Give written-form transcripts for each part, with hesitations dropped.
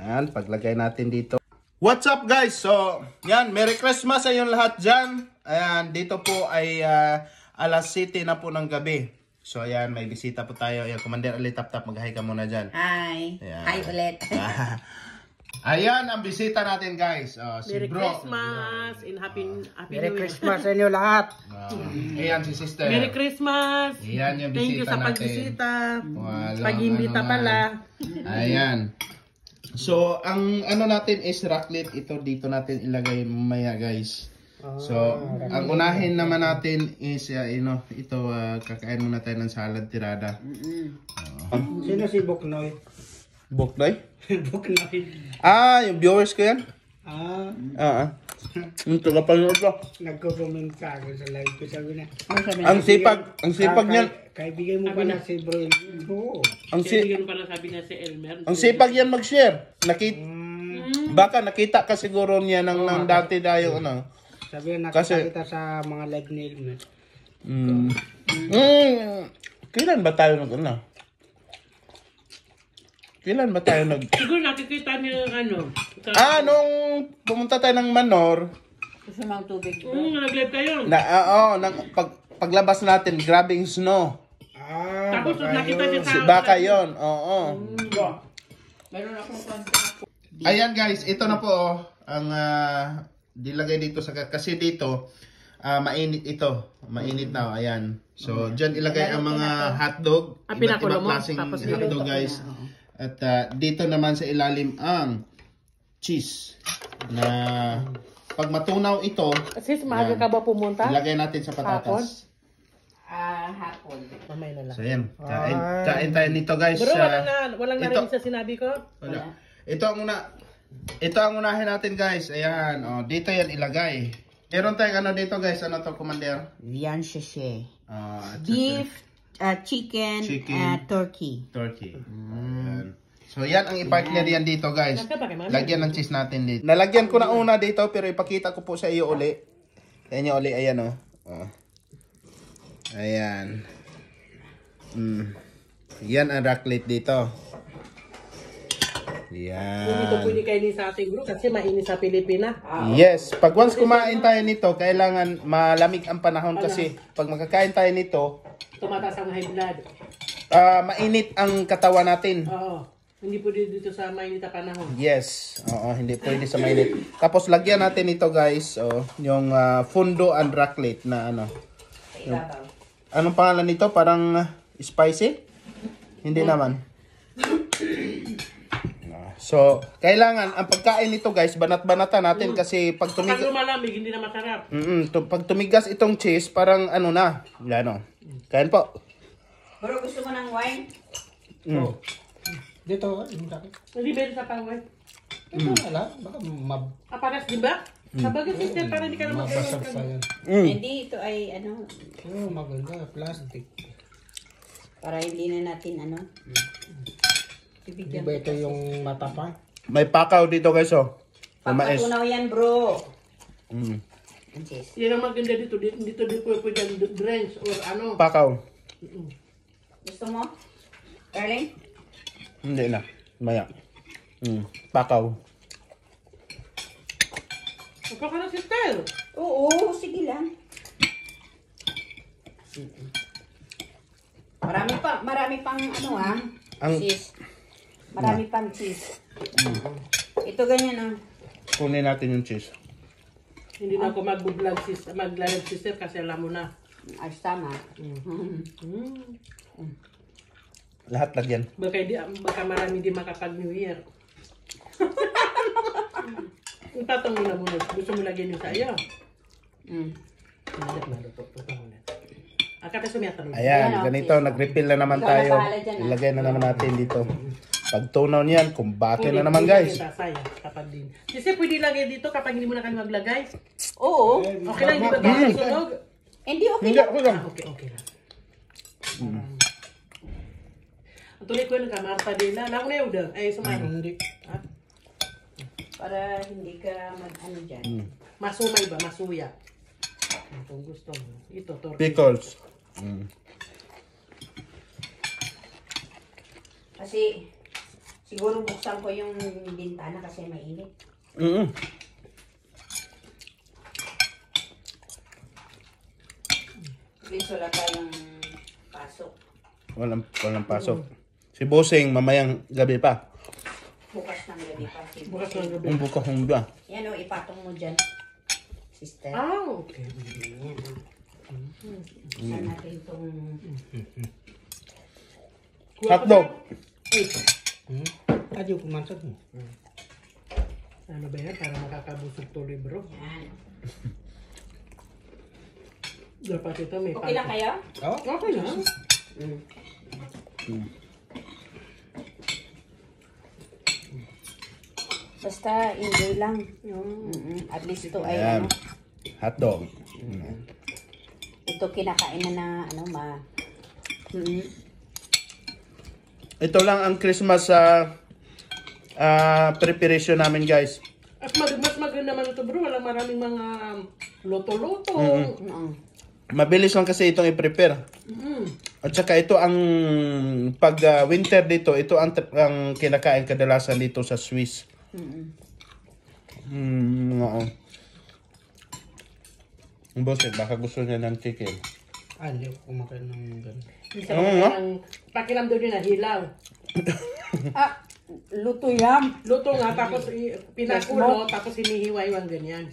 Yan, paglagay natin dito. What's up guys? So, yan, Merry Christmas sa inyong lahat dyan. Ayan, dito po ay alas 7 na po ng gabi. So, ayan, may bisita po tayo. Ayan, Commander Ali Tap-Tap, mag-hi ka muna dyan. Hi. Ayan. Hi ulit. Ayan, ang bisita natin guys. Si Merry Bro. Christmas and Happy Merry New Year. Christmas sa inyo lahat. Ayan, si Sister. Merry Christmas. Ayan yung bisita Thank you sa natin. pagbisita. Walang Pag-imbita ano pala. Ayan. So, ang ano natin is raclette. Ito dito natin ilagay mamaya guys. So, ang unahin naman natin is ito kakain muna tayo ng salad tirada. Sino si Buknoy? Buknoy? Buknoy. Yung viewers ko yan. Yung tagapanood ko. Nagko-comment ka ako sa live ko. Sabi na. Ang sipag niyan. Kaibigan mo pala si Bro. Oo. Kaibigan pala sabi niya si Elmer. Ang sipag yan mag-share. Baka nakita ka siguro niya ng dati tayo Sabi na nakakita sa mga live ni Elmer. Kailan ba tayo Siguro nakikita niyo nung pumunta tayo ng Manor. Gusto mang tubig. Nag-live kayo. Paglabas natin, grabing snow. Tapos nakita niya sa... Baka yun, oo. Meron akong kwento. Ayan guys, ito na po ang dilagay dito kasi dito mainit ito. Mainit na, ayan. So, dyan ilagay ang mga hotdog. Iba't ibang klaseng hotdog guys. At dito naman sa ilalim ang cheese. Na pag matunaw ito, Sis, maaga ka ba pumunta? ilagay natin sa patatas. Hapon. Mamay na lang. So, ayan. Kain tayo nito guys. Bro, walang narinig sa sinabi ko? Wala. Ito ang unahin natin guys. Ayan, dito yan ilagay. Meron tayong dito guys, to Commander? Viand sachet. Beef, chicken, turkey. Ayan. So yan ang i-partner yan dito guys. Lagyan ng cheese natin dito. Nalagyan ko na una dito pero ipakita ko po sa iyo uli. Ayan yung uli, ayan Ayan. Yan ang raclette dito. Yan. Hindi ito pwede kainin sa ating group kasi mainit sa Pilipinas. Yes, pag once kumain tayo nito, kailangan malamig ang panahon kasi pag makakain tayo nito, tumataas ang high blood. mainit ang katawan natin. Oo. Hindi pwede dito sa mainit na panahon. Yes, hindi pwede sa mainit. Tapos lagyan natin ito guys, yung fundo and raclette na anong pangalan nito? Parang spicy? Hindi naman. So, kailangan, ang pagkain nito guys, banat-banatan natin kasi pag tumigas... Pag lumalamig, hindi na masarap. Pag tumigas itong cheese, parang Kain po. Bro, gusto mo ng wine? Dito, Hindi ba sa pangway? ito wala. Baka Paras, di ba? Sabagay sister, para hindi ka na mabasag pa mag-iwan. yan. Hindi, ito ay Maganda, plastic. para hindi na natin Di ba ito yung matapang? May pakaw dito guys, mais. Papatunaw yan, bro. Yan ang maganda dito. Dito pwede drench or Pakaw. Gusto mo? Darling? Hindi na. Maya. Pakaw. Ito ka na sister. Oo, sige lang. Marami pang cheese. Marami pang cheese. Ito ganyan Kunin natin yung cheese. Hindi na ako mag-vlog sister kasi alam mo na. Ayos tama. Lahat lagyan. Baka marami di makapag-New Year. Ipatong mo na muna. Gusto mo lagyan yung sayo? Ayan, ganito. Nag-refill na naman tayo. Ilagay na naman natin dito. Pag tunaw niyan, kumbate na naman guys. Kasi pwede lagay dito kapag hindi mo na kami maglagay. Oo. Okay lang, hindi ba ito sunog? Hindi, okay Hindi, lang. okay lang. Okay lang. Ang tuloy ko yung kamarta din na. Alam mo na yun daw. Ay, sumaro. Para hindi ka mag-ano dyan. Masumay ba? Masuya. Kung gusto mo. Ito, tortilla. Pickles. Mm. Kasi, siguro buksan ko yung bintana kasi mainit. Mm. Please, wala tayong pasok. Walang pasok. Si Bossing, mamayang gabi pa. Bukas ng gabi pa. Bukas ng gabi. Ang buka kong ba? Yan o, ipatong mo dyan. Sister. Ah, okay. Yan o. Buksan natin itong... Hotdog. Ayaw kumansag mo. Ano ba yan? Para makakabusog tuloy, bro. Yan. Dapat ito may Okay lang kayo? Oh? Okay lang. Basta enjoy lang. At least ito ay Ayan. ano, Hotdog. Mm. ito kinakain na ano Ito lang ang Christmas preparation namin, guys. At mas maganda naman ito, bro. Walang maraming mga loto-loto. Mabilis lang kasi itong i-prepare. At saka ito ang pag winter dito, ito ang kinakain kadalasan dito sa Swiss. Oo. Ang boss, baka gusto niya ng chicken. Hindi ako kumakain ng ganun. Minsan Oo nga. pakiram doon din na hilaw. Ah, luto yan. Luto nga, tapos pinakulo, tapos hinihiwa-iwang ganyan.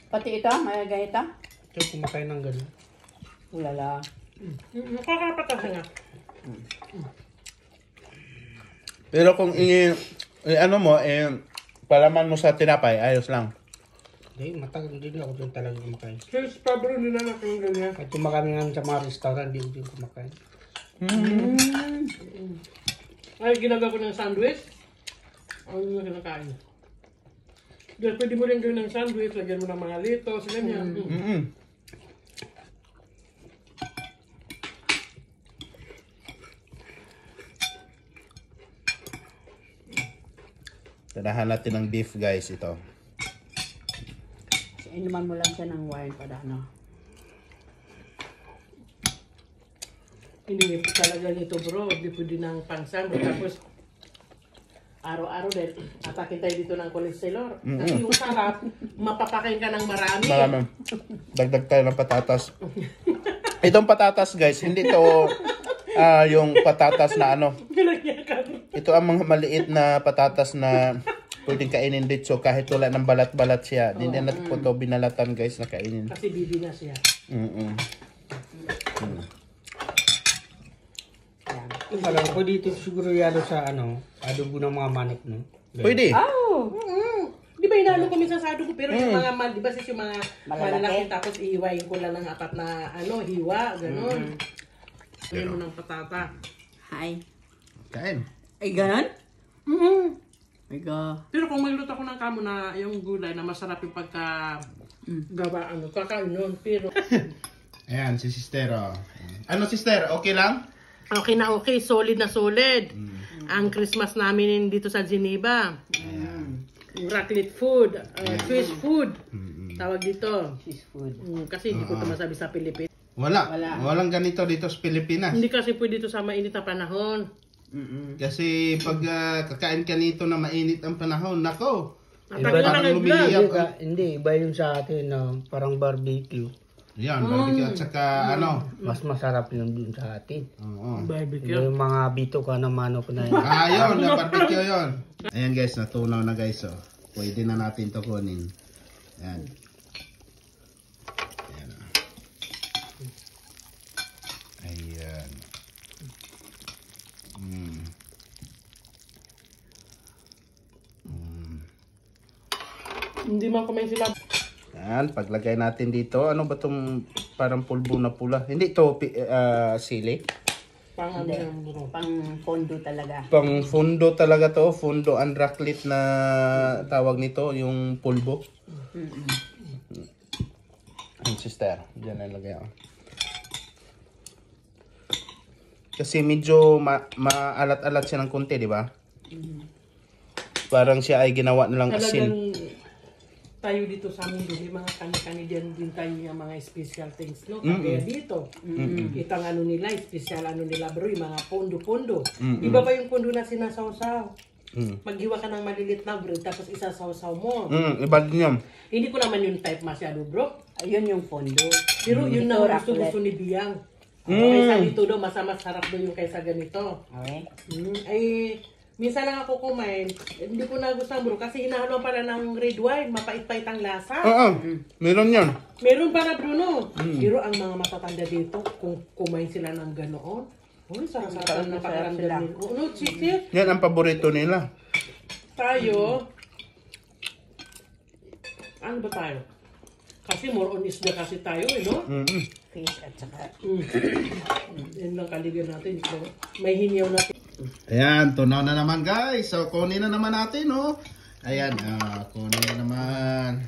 Pati ito, may ganito. Ayaw kumakain ng ganun. Ulala. Kakapatas nga. Pero kung ano mo, palaman mo sa tinapay, ayos lang. Hindi, matagal din ako doon talaga kumakain. Cheers pa, bro. Hindi na natin ganyan. Kahit kumakain nga sa mga restaurant, hindi ko din kumakain. Ay, ginagawa ko ng sandwich. Ang yung kinakain. Dahil pwede mo rin gawin ng sandwich, lagyan mo ng mga litos, ganyan. Tanahan natin ng beef, guys, ito. Inuman mo lang siya ng wine para ano. Hindi talaga nito, bro. Hindi pwede ng pang-sandwich. Tapos, araw-araw din, atakin tayo dito ng cholesterol. Kasi yung sarap, mapapakain ka ng marami. Maraming. Dagdag tayo ng patatas. Itong patatas, guys, hindi to yung patatas na ano. Ito ang mga maliit na patatas na pwedeng kainin dito kahit wala ng balat-balat siya. Hindi natin po ito binalatan, guys, na kainin. Kasi bibi na siya. Yung pala, pwede ito siguro yalo sa adobo ng mga manok, no? Pwede. Oh! Di ba inalo ko minsan sa adobo, pero yung mga, di ba sis yung mga Malalaki. malalaki, tapos iiwain ko lang ng apat na hiwa, gano'n. Pero mo ng patata. Hi. Kain. Ay, ganun? My God. Pero kung magluto ako ng kamo na yung gulay na masarap yung pagka gawa, kakain yun. Pero Ayan, si Sister. Oh. Ano, Sister? Okay lang? okay na okay, solid na solid. Ang Christmas namin dito sa Geneva. Raclette food, Swiss food. Tawag dito. Swiss food. Kasi hindi ko ito masabi sa Pilipinas. Walang ganito dito sa Pilipinas. Hindi kasi pwede ito sa mainit na panahon. Kasi pag kakain ka nito na mainit ang panahon, nako. Atak mo na kay vlog. lumiliyap. Hindi, iba yung sa atin, parang barbecue. Yan, barbecue at saka Mas masarap yun dun sa atin. Oo. Barbecue. Yung mga bito ka ng manok na yun. Ayun, na barbecue yun. Ayan, guys, natunaw na, guys. Oh. Pwede na natin to kunin. Ayan. Ayan. Ayan. Hindi man kumain sila. Ayan, paglagay natin dito. Ano ba itong parang pulbo na pula? Hindi to sili. Pang ano yung buro. Pang pondo talaga. Pang fundo talaga to. Fundo and raclette na tawag nito. Yung pulbo. Sister, dyan na lagay ako. Kasi medyo maalat-alat siya ng konti, di ba? parang siya ay ginawa nilang asin. Talagang tayo dito sa amin, may mga kani-kani din tayo yung mga special things, no? Kaya dito, kitang ano nila, special ano nila bro, yung mga pondo-pondo. Iba ba yung pondo na sinasawsaw? Maghiwa ka ng malilit na bro, tapos isasawsaw mo. Iba din yun. Hindi ko naman yung type masyado bro. Ayun yung pondo. Pero yun na gusto ni Biyang. Kaysa dito daw, masarap daw yung kaysa ganito. Okay. Ay, minsan lang ako kumain, hindi ko nagustuhan bro, kasi hinahalo para ng red wine, mapait-pait ang lasa. Meron yun. Meron para Bruno. Pero ang mga matatanda dito, kung kumain sila ng ganoon, sarap-sarap na pakaramdam nila. No, chicken. Yan ang paborito nila. Tayo, ano ba tayo? Kasi more on isda kasi tayo, no? Fish at saka. Yan lang kaligan natin. May hinyaw natin. Ayan, tunaw na naman guys. So, kunin na naman natin, no? Ayan, kunin na naman.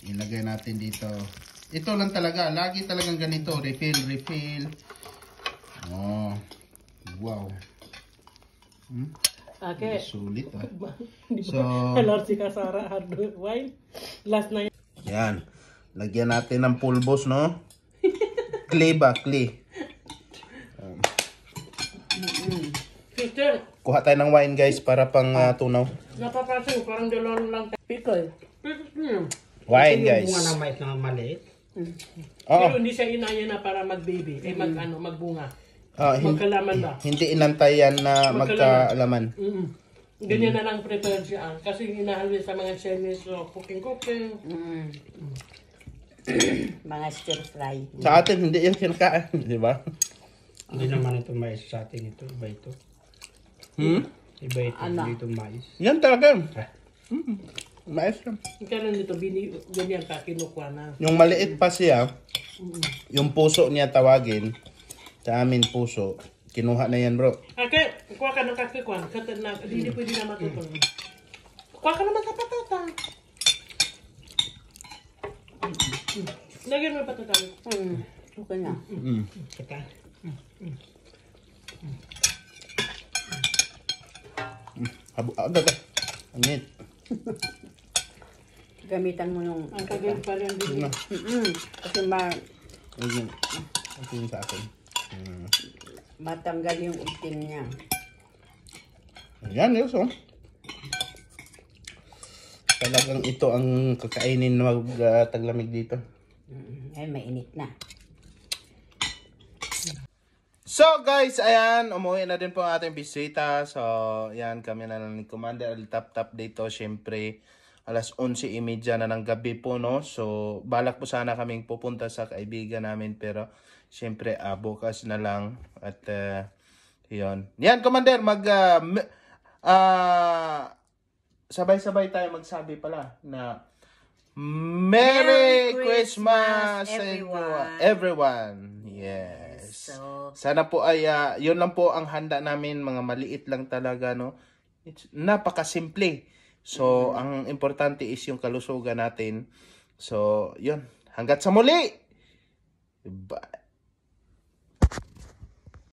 Ilagay natin dito. Ito lang talaga. Lagi talagang ganito. Refill. Oh. Wow. Okay. Sulit, ah. So, LRC ka Sara, hard wine. Last na yun. Ayan. Lagyan natin ng pulbos, no? Clay ba? Clay. Sister, Kuha tayo ng wine, guys, para pang tunaw. napapansin, parang dalawa lang tayo. Pickle. Pickle. Wine, Yung guys. bunga ng mais na maliit. Pero hindi siya inaya na para mag-baby. Magbunga. Magkalaman ba? Hindi inantayan na magkaalaman. Ganyan na lang prepare siya. Kasi inahalwi sa mga Chinese cooking. Mga stir fry. Sa atin, hindi yan kinakain. Di ba? Hindi naman ito mais sa atin ito. Iba ito. Iba ito. Hindi ito mais. Yan talaga. Mais lang. Ikaw nito, ganyan ka, kinukuha na. Yung maliit pa siya, yung puso niya tawagin, sa amin puso, kinuha na yan, bro. Okay, kuha ka ng kakikuan. Hindi pwede na matutong. Kuha ka naman sa patata. Lagyan mo yung patata. Okay na. Kita. Agad. Angit. Gamitan mo yung... Ang kagay pa rin din. Kasi Ayun. Ito yung sa akin. matanggal yung itim niya. Ayan, yun, so. Talagang ito ang kakainin na taglamig dito. Ay, mainit na. So guys, ayan, umuwi na din po ang ating bisita. So, ayan, kami na lang ni Commander. Tap-tap dito, syempre, alas 11:30 na ng gabi po, no? So, balak po sana kaming pupunta sa kaibigan namin, pero, syempre, bukas na lang. At, yun. Yan, Commander, sabay-sabay tayo magsabi pala na Merry Christmas everyone. Yes. So, Sana po ay yun lang po ang handa namin, mga maliit lang talaga, no. It's napakasimple. So, ang importante is yung kalusugan natin. So, yun. Hanggat sa muli. Bye.